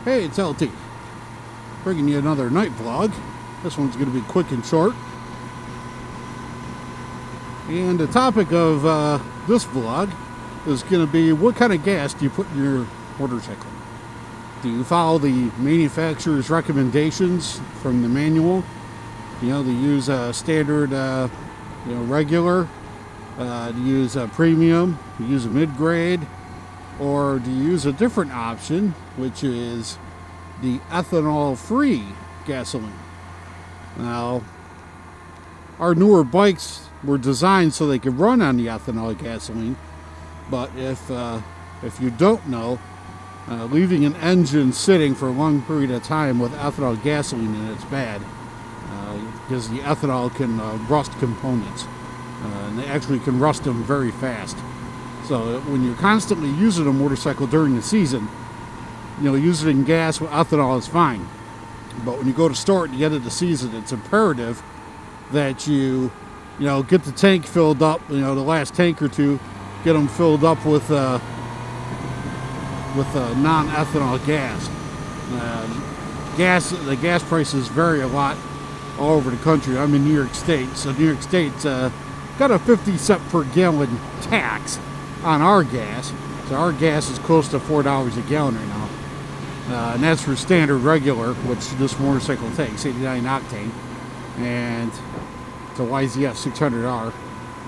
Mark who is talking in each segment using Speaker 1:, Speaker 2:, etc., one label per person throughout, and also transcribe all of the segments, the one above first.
Speaker 1: Hey, it's LT, bringing you another night vlog. This one's going to be quick and short. And the topic of this vlog is going to be, what kind of gas do you put in your motorcycle? Do you follow the manufacturer's recommendations from the manual? You know, to use a standard, regular, to use a premium, to use a mid-grade, or do you use a different option, which is the ethanol-free gasoline? Now, our newer bikes were designed so they could run on the ethanol gasoline, but if you don't know, leaving an engine sitting for a long period of time with ethanol gasoline in it's bad, because the ethanol can rust components, and they actually can rust them very fast. So when you're constantly using a motorcycle during the season, using gas with ethanol is fine. But when you go to store at the end of the season, it's imperative that you get the tank filled up, the last tank or two, get them filled up with non-ethanol gas. The gas prices vary a lot all over the country. I'm in New York State, so New York State's got a 50-cent per gallon tax on our gas. So our gas is close to $4 a gallon right now. And that's for standard regular, which this motorcycle takes, 89 octane. And it's a YZF-600R.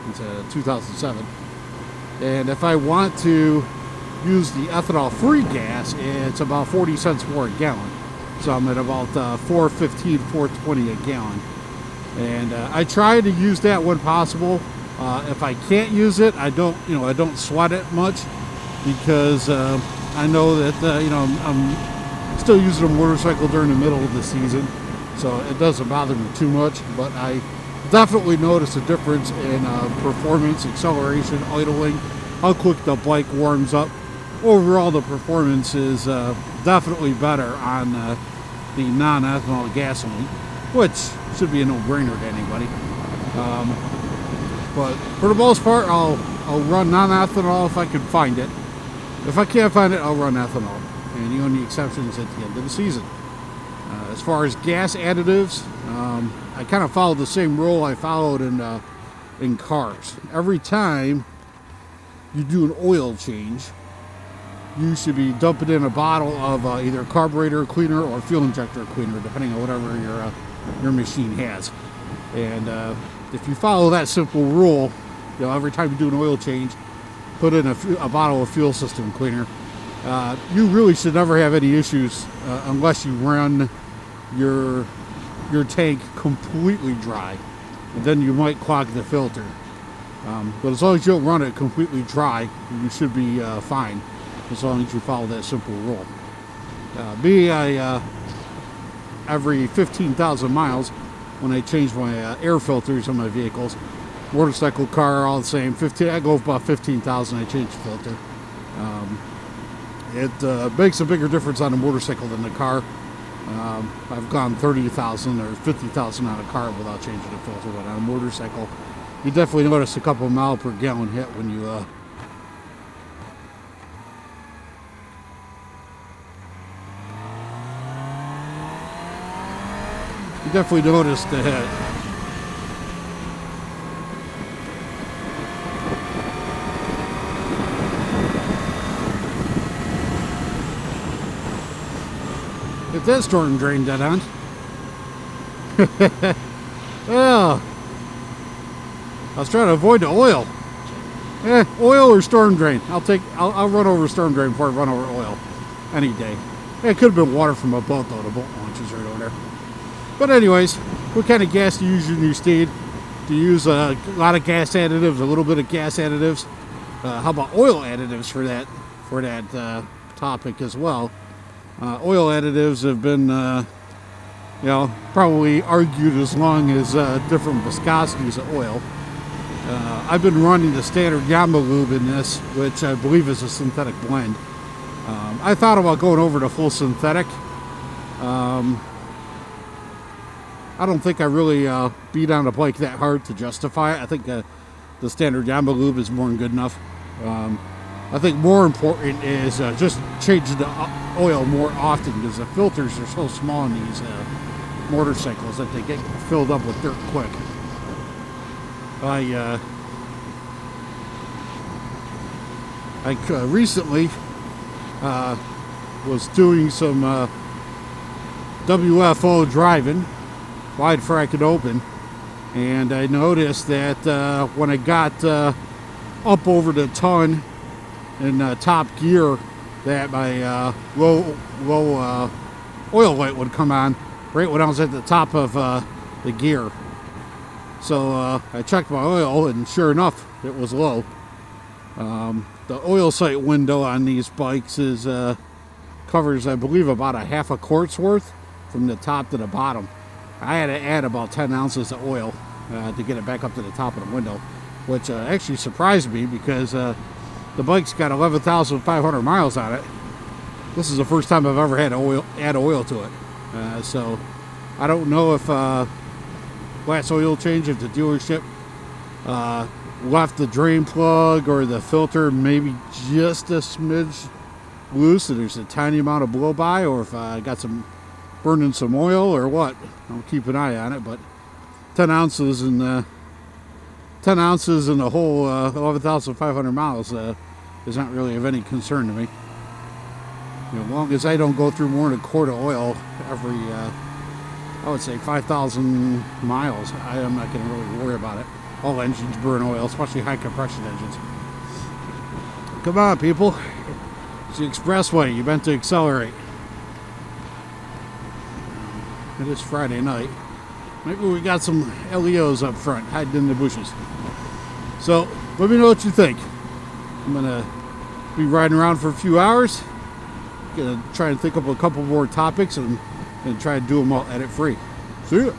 Speaker 1: It's a 2007. And if I want to use the ethanol-free gas, it's about 40 cents more a gallon. So I'm at about $4.15, $4.20 a gallon. And I try to use that when possible. If I can't use it, I don't sweat it much, because I know that I'm still using a motorcycle during the middle of the season, so it doesn't bother me too much. But I definitely notice a difference in performance, acceleration, idling, how quick the bike warms up. Overall, the performance is definitely better on the non-ethanol gasoline, which should be a no-brainer to anybody. But for the most part, I'll run non-ethanol if I can find it. If I can't find it, I'll run ethanol. And the only exceptions at the end of the season. As far as gas additives, I kind of followed the same rule I followed in cars. Every time you do an oil change, you should be dumping in a bottle of either carburetor cleaner or fuel injector cleaner, depending on whatever your machine has. And if you follow that simple rule, every time you do an oil change, put in a bottle of fuel system cleaner, you really should never have any issues unless you run your tank completely dry, and then you might clog the filter. But as long as you don't run it completely dry, you should be fine, as long as you follow that simple rule. Every 15,000 miles, when I change my air filters on my vehicles, motorcycle, car, all the same. I go about 15,000. I change the filter. It makes a bigger difference on a motorcycle than the car. I've gone 30,000 or 50,000 on a car without changing the filter, but on a motorcycle, you definitely notice a couple mile per gallon hit when you definitely noticed the hit. Get that storm drain dead on. Well, I was trying to avoid the oil. Oil or storm drain. I'll run over storm drain before I run over oil any day. It could have been water from a boat though. The boat launch is right over there. But anyways, what kind of gas do you use in your steed? Do you use a lot of gas additives, a little bit of gas additives? How about oil additives for that topic as well? Oil additives have been, probably argued as long as different viscosities of oil. I've been running the standard Yamaha lube in this, which I believe is a synthetic blend. I thought about going over to full synthetic. I don't think I really beat on a bike that hard to justify it. I think the standard Yamaha lube is more than good enough. I think more important is just changing the oil more often, because the filters are so small in these motorcycles that they get filled up with dirt quick. I recently was doing some WFO driving, wide frac and open, and I noticed that when I got up over the ton in top gear, that my low oil light would come on right when I was at the top of the gear. So I checked my oil, and sure enough, it was low. The oil sight window on these bikes is covers, I believe, about a half a quart's worth from the top to the bottom. I had to add about 10 ounces of oil to get it back up to the top of the window, which actually surprised me, because the bike's got 11,500 miles on it. This is the first time I've ever had to add oil to it. So I don't know if last oil change, if the dealership left the drain plug or the filter maybe just a smidge loose and there's a tiny amount of blow by, or if I got some burning some oil or what. I'll keep an eye on it, but 10 ounces in the whole 11,500 miles is not really of any concern to me. You know, as long as I don't go through more than a quart of oil every I would say 5,000 miles, I am not going to really worry about it. All engines burn oil, especially high compression engines. Come on, people. It's the expressway. You meant to accelerate. It is Friday night. Maybe we got some LEOs up front, hiding in the bushes. So, let me know what you think. I'm going to be riding around for a few hours. Going to try and think up a couple more topics and try and do them all edit free. See ya.